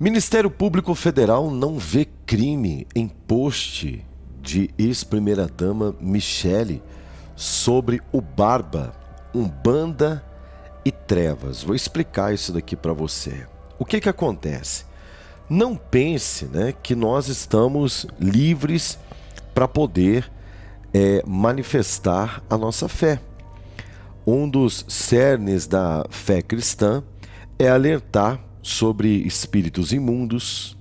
Ministério Público Federal não vê crime em post de ex-primeira-dama Michele sobre o Barba, Umbanda e Trevas. Vou explicar isso daqui para você. O que acontece? Não pense, que nós estamos livres para poder manifestar a nossa fé. Um dos cernes da fé cristã é alertar sobre espíritos imundos,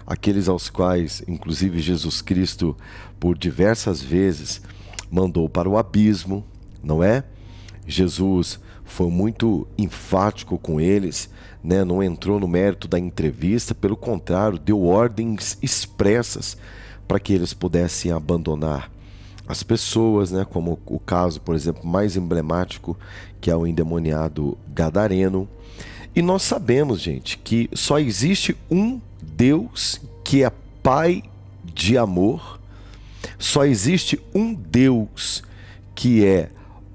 aqueles aos quais, inclusive, Jesus Cristo, por diversas vezes, mandou para o abismo, não é? Jesus foi muito enfático com eles, não entrou no mérito da entrevista, pelo contrário, deu ordens expressas para que eles pudessem abandonar as pessoas, como o caso, por exemplo, mais emblemático, que é o endemoniado Gadareno. E nós sabemos, gente, que só existe um Deus que é Pai de amor, só existe um Deus que é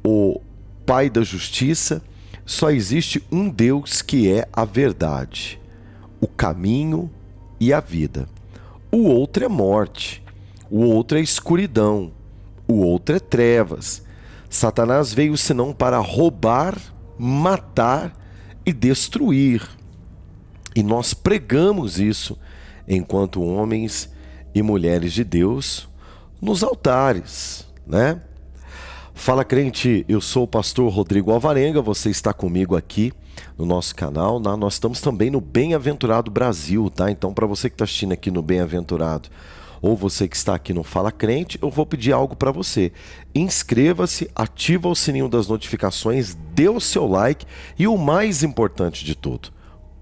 o Pai da justiça, só existe um Deus que é a verdade, o caminho e a vida. O outro é morte, o outro é escuridão, o outro é trevas. Satanás veio senão para roubar, matar e destruir. E nós pregamos isso enquanto homens e mulheres de Deus nos altares, Fala, crente, eu sou o pastor Rodrigo Alvarenga, você está comigo aqui no nosso canal, nós estamos também no Bem-Aventurado Brasil, Então, para você que está assistindo aqui no Bem-Aventurado, ou você que está aqui no Fala Crente, eu vou pedir algo para você. Inscreva-se, ativa o sininho das notificações, dê o seu like e o mais importante de tudo,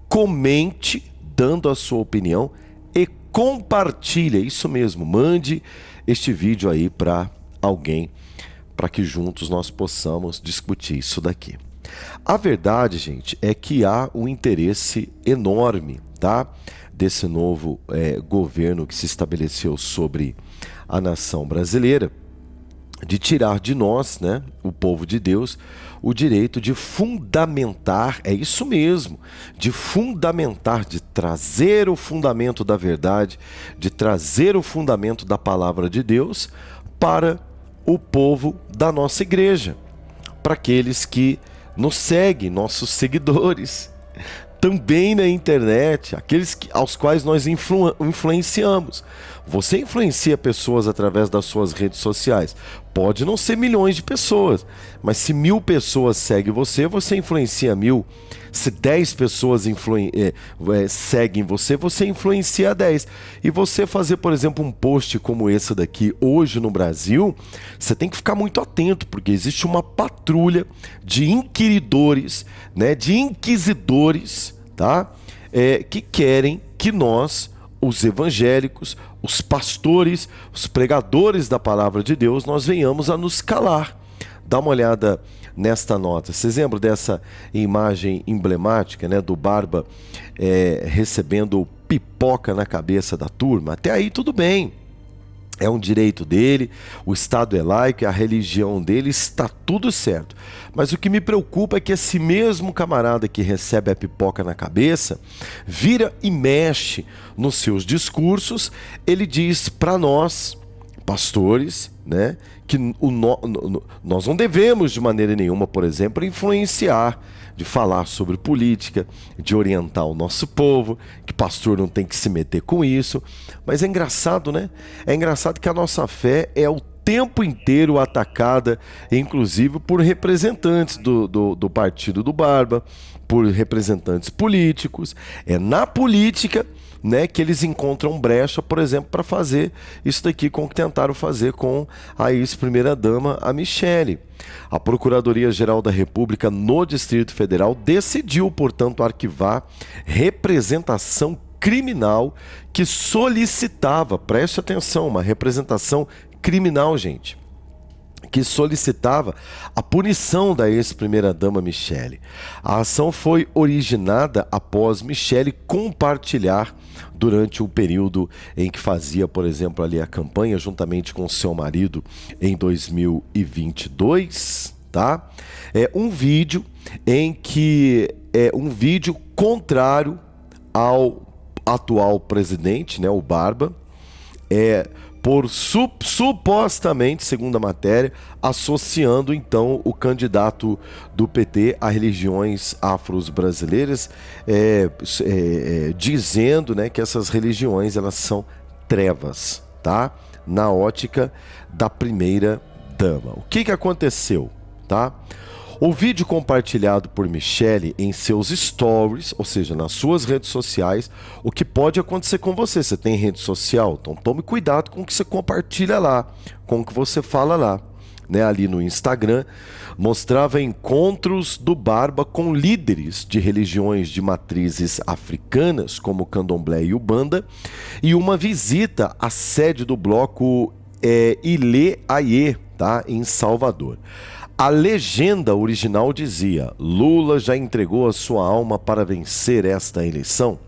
comente dando a sua opinião e compartilhe, isso mesmo, mande este vídeo aí para alguém, para que juntos nós possamos discutir isso daqui. A verdade, gente, é que há um interesse enorme, desse novo governo que se estabeleceu sobre a nação brasileira, de tirar de nós, o povo de Deus, o direito de fundamentar, é isso mesmo, de fundamentar, de trazer o fundamento da verdade, de trazer o fundamento da palavra de Deus para o povo da nossa igreja, para aqueles que nos seguem, nossos seguidores, também na internet, aqueles aos quais nós influenciamos. Você influencia pessoas através das suas redes sociais. Pode não ser milhões de pessoas, mas se 1000 pessoas seguem você, você influencia 1000. Se 10 pessoas seguem você, você influencia 10. E você fazer, por exemplo, um post como esse daqui, hoje no Brasil, você tem que ficar muito atento, porque existe uma patrulha de inquiridores, de inquisidores, que querem que nós, os evangélicos, os pastores, os pregadores da palavra de Deus, nós venhamos a nos calar. Dá uma olhada nesta nota. Vocês lembram dessa imagem emblemática, do Barba recebendo pipoca na cabeça da turma? Até aí tudo bem. É um direito dele, o Estado é laico, a religião dele, está tudo certo. Mas o que me preocupa é que esse mesmo camarada que recebe a pipoca na cabeça, vira e mexe nos seus discursos, ele diz para nós, pastores, que nós não devemos de maneira nenhuma, por exemplo, influenciar, de falar sobre política, de orientar o nosso povo, que pastor não tem que se meter com isso. Mas é engraçado, É engraçado que a nossa fé é o tempo inteiro atacada, inclusive por representantes do partido do Barba, por representantes políticos. É na política que eles encontram brecha, por exemplo, para fazer isso daqui com o que tentaram fazer com a ex-primeira-dama, a Michele. A Procuradoria-Geral da República no Distrito Federal decidiu, portanto, arquivar representação criminal que solicitava, preste atenção, uma representação criminal, gente, que solicitava a punição da ex-primeira-dama Michele. A ação foi originada após Michele compartilhar durante o período em que fazia, por exemplo, ali a campanha juntamente com seu marido em 2022, um vídeo em que um vídeo contrário atual presidente, né, o Barba, por supostamente, segundo a matéria, associando então o candidato do PT a religiões afro-brasileiras, dizendo, né, que essas religiões elas são trevas, tá? Na ótica da primeira dama. O que aconteceu, tá? O vídeo compartilhado por Michele em seus stories, ou seja, nas suas redes sociais, o que pode acontecer com você? Você tem rede social? Então tome cuidado com o que você compartilha lá, com o que você fala lá. Né? Ali no Instagram, mostrava encontros do Barba com líderes de religiões de matrizes africanas, como Candomblé e Ubanda, e uma visita à sede do bloco Ilê Aie, tá? Em Salvador. A legenda original dizia: Lula já entregou a sua alma para vencer esta eleição.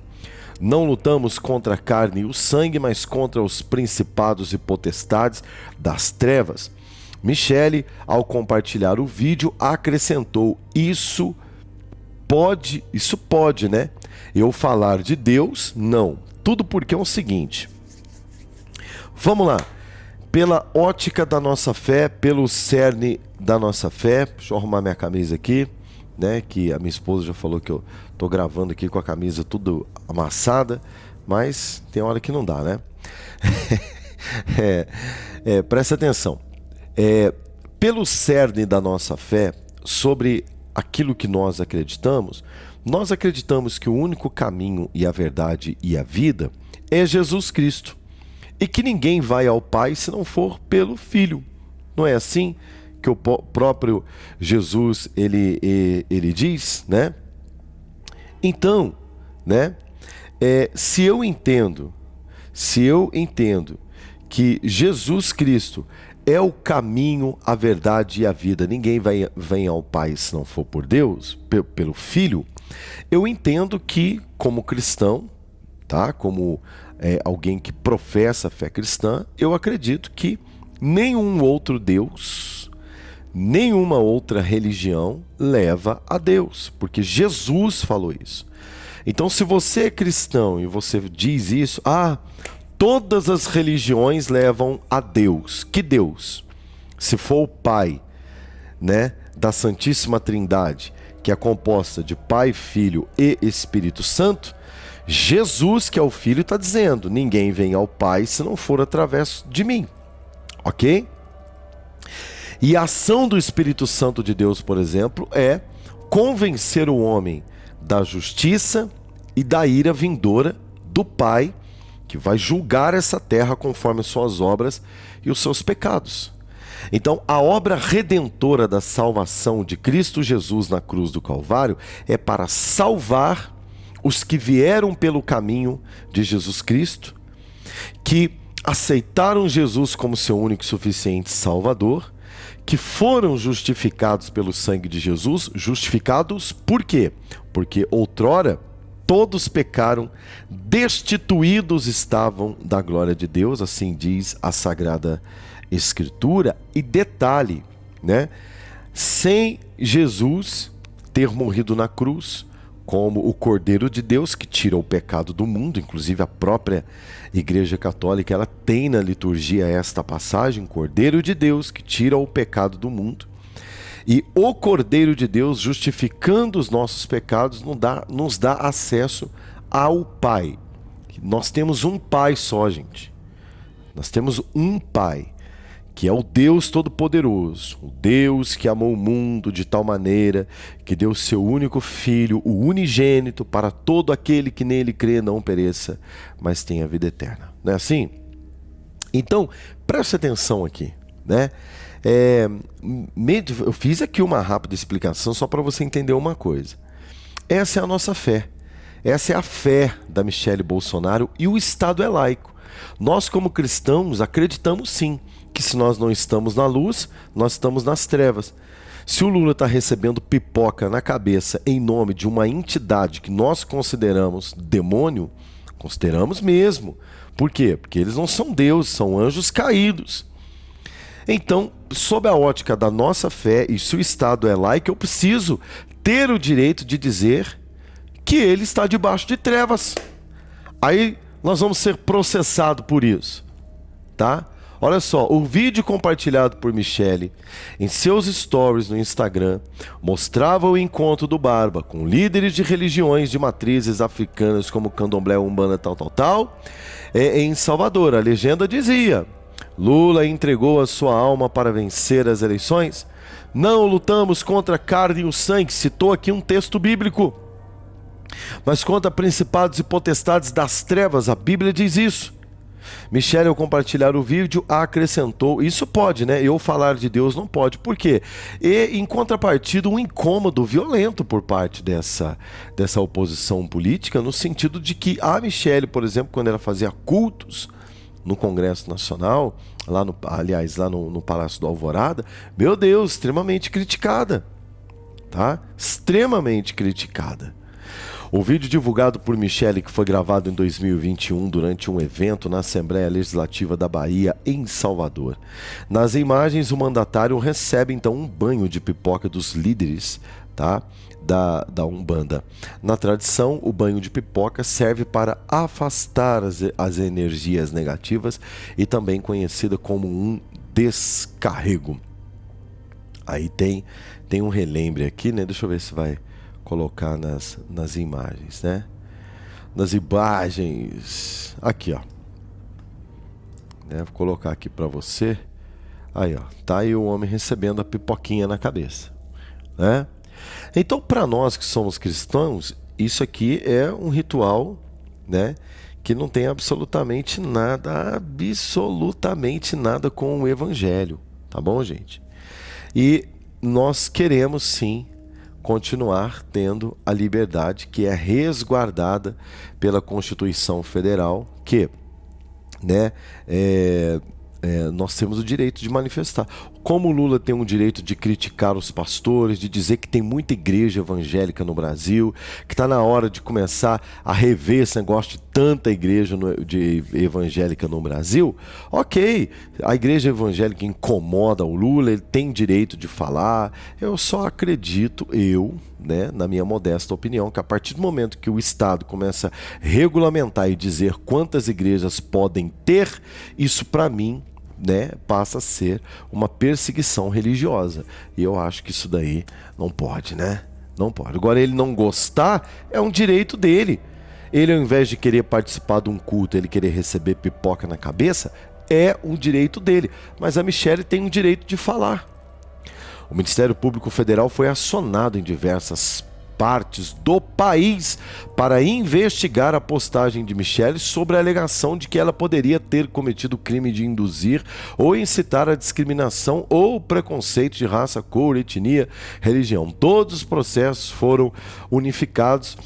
Não lutamos contra a carne e o sangue, mas contra os principados e potestades das trevas. Michele, ao compartilhar o vídeo, acrescentou: isso pode, né? Eu falar de Deus? Não. Tudo porque é o seguinte. Vamos lá. Pela ótica da nossa fé, pelo cerne da nossa fé. Deixa eu arrumar minha camisa aqui, né? Que a minha esposa já falou que eu tô gravando aqui com a camisa tudo amassada, mas tem hora que não dá, né? Presta atenção. Pelo cerne da nossa fé, sobre aquilo que nós acreditamos que o único caminho e a verdade e a vida é Jesus Cristo. E que ninguém vai ao Pai se não for pelo Filho. Não é assim que o próprio Jesus ele diz, né? Então, né? Se eu entendo que Jesus Cristo é o caminho, a verdade e a vida, ninguém vem ao Pai se não for por Deus, pelo Filho, eu entendo que, como cristão, tá? Como alguém que professa a fé cristã, eu acredito que nenhum outro Deus, nenhuma outra religião leva a Deus, porque Jesus falou isso. Então, se você é cristão e você diz isso, todas as religiões levam a Deus. Que Deus? Se for o Pai, né, da Santíssima Trindade, que é composta de Pai, Filho e Espírito Santo, Jesus, que é o Filho, está dizendo: ninguém vem ao Pai se não for através de mim. Ok? E a ação do Espírito Santo de Deus, por exemplo, é convencer o homem da justiça e da ira vindoura do Pai, que vai julgar essa terra conforme as suas obras e os seus pecados. Então, a obra redentora da salvação de Cristo Jesus na cruz do Calvário é para salvar os que vieram pelo caminho de Jesus Cristo, que aceitaram Jesus como seu único e suficiente Salvador, que foram justificados pelo sangue de Jesus. Justificados por quê? Porque outrora todos pecaram, destituídos estavam da glória de Deus, assim diz a Sagrada Escritura. E detalhe, né? Sem Jesus ter morrido na cruz como o Cordeiro de Deus que tira o pecado do mundo, inclusive a própria Igreja Católica, ela tem na liturgia esta passagem: Cordeiro de Deus que tira o pecado do mundo. E o Cordeiro de Deus, justificando os nossos pecados, nos dá acesso ao Pai. Nós temos um Pai só, gente. Nós temos um Pai, que é o Deus Todo-Poderoso, o Deus que amou o mundo de tal maneira que deu seu único Filho, o unigênito, para todo aquele que nele crê não pereça, mas tenha vida eterna. Não é assim? Então, preste atenção aqui, né? Eu fiz aqui uma rápida explicação só para você entender uma coisa. Essa é a nossa fé. Essa é a fé da Michele Bolsonaro, e o Estado é laico. Nós, como cristãos, acreditamos sim que se nós não estamos na luz, nós estamos nas trevas. Se o Lula está recebendo pipoca na cabeça em nome de uma entidade que nós consideramos demônio, consideramos mesmo. Por quê? Porque eles não são deuses, são anjos caídos. Então, sob a ótica da nossa fé, e se o Estado é laico, eu preciso ter o direito de dizer que ele está debaixo de trevas. Aí nós vamos ser processados por isso, tá? Olha só, o vídeo compartilhado por Michele em seus stories no Instagram mostrava o encontro do Barba com líderes de religiões de matrizes africanas como Candomblé, Umbanda, tal, em Salvador. A legenda dizia: Lula entregou a sua alma para vencer as eleições? Não lutamos contra a carne e o sangue, citou aqui um texto bíblico, mas contra principados e potestades das trevas. A Bíblia diz isso. Michele, ao compartilhar o vídeo, acrescentou: isso pode, né? Eu falar de Deus não pode. Por quê? E, em contrapartida, um incômodo violento por parte dessa oposição política, no sentido de que a Michele, por exemplo, quando ela fazia cultos no Congresso Nacional, lá no Palácio do Alvorada, meu Deus, extremamente criticada, tá? Extremamente criticada. O vídeo divulgado por Michele, que foi gravado em 2021 durante um evento na Assembleia Legislativa da Bahia, em Salvador. Nas imagens, o mandatário recebe então um banho de pipoca dos líderes, tá, da Umbanda. Na tradição, o banho de pipoca serve para afastar as energias negativas e também conhecida como um descarrego. Aí tem um relembre aqui, né? Deixa eu ver se vai colocar nas imagens, né? Nas imagens. Aqui, ó. Vou colocar aqui para você. Aí, ó. Tá aí o homem recebendo a pipoquinha na cabeça, né? Então, para nós que somos cristãos, isso aqui é um ritual, né, que não tem absolutamente nada com o evangelho, tá bom, gente? E nós queremos sim continuar tendo a liberdade que é resguardada pela Constituição Federal, que, né, nós temos o direito de manifestar. Como o Lula tem o direito de criticar os pastores, de dizer que tem muita igreja evangélica no Brasil, que está na hora de começar a rever esse negócio de tanta igreja evangélica no Brasil, ok, a igreja evangélica incomoda o Lula, ele tem direito de falar. Eu só acredito, né, na minha modesta opinião, que a partir do momento que o Estado começa a regulamentar e dizer quantas igrejas podem ter, isso para mim, né, passa a ser uma perseguição religiosa. E eu acho que isso daí não pode, né? Não pode. Agora, ele não gostar é um direito dele. Ele, ao invés de querer participar de um culto, ele querer receber pipoca na cabeça, é um direito dele. Mas a Michele tem o direito de falar. O Ministério Público Federal foi acionado em diversas partes do país para investigar a postagem de Michele sobre a alegação de que ela poderia ter cometido o crime de induzir ou incitar a discriminação ou preconceito de raça, cor, etnia, religião. Todos os processos foram unificados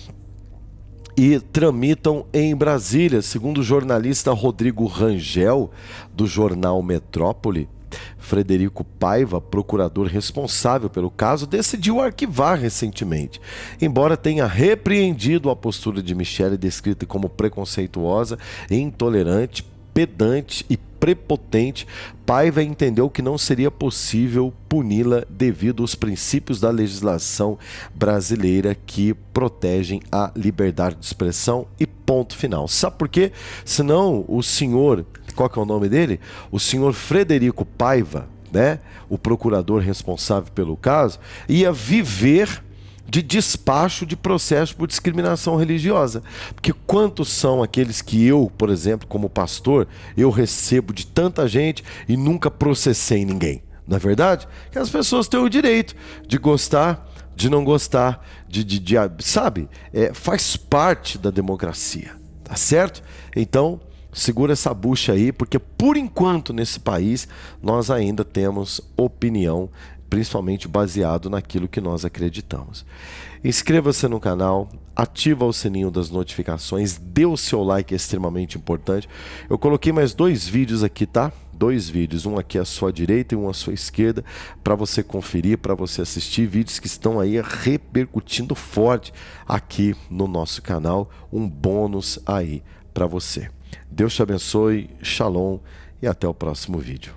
e tramitam em Brasília. Segundo o jornalista Rodrigo Rangel, do jornal Metrópole, Frederico Paiva, procurador responsável pelo caso, decidiu arquivar recentemente. Embora tenha repreendido a postura de Michele, descrita como preconceituosa, intolerante, pedante e prepotente, Paiva entendeu que não seria possível puni-la devido aos princípios da legislação brasileira que protegem a liberdade de expressão e ponto final. Sabe por quê? Senão o senhor, qual que é o nome dele? O senhor Frederico Paiva, né, o procurador responsável pelo caso, ia viver de despacho de processo por discriminação religiosa. Porque quantos são aqueles que eu, por exemplo, como pastor, eu recebo de tanta gente e nunca processei ninguém? Não é verdade? Que as pessoas têm o direito de gostar, de não gostar, sabe? Faz parte da democracia, tá certo? Então, segura essa bucha aí, porque por enquanto nesse país nós ainda temos opinião, principalmente baseado naquilo que nós acreditamos. Inscreva-se no canal, ativa o sininho das notificações, dê o seu like, é extremamente importante. Eu coloquei mais 2 vídeos aqui, tá? 2 vídeos, um aqui à sua direita e um à sua esquerda, para você conferir, para você assistir, vídeos que estão aí repercutindo forte aqui no nosso canal, um bônus aí para você. Deus te abençoe, shalom e até o próximo vídeo.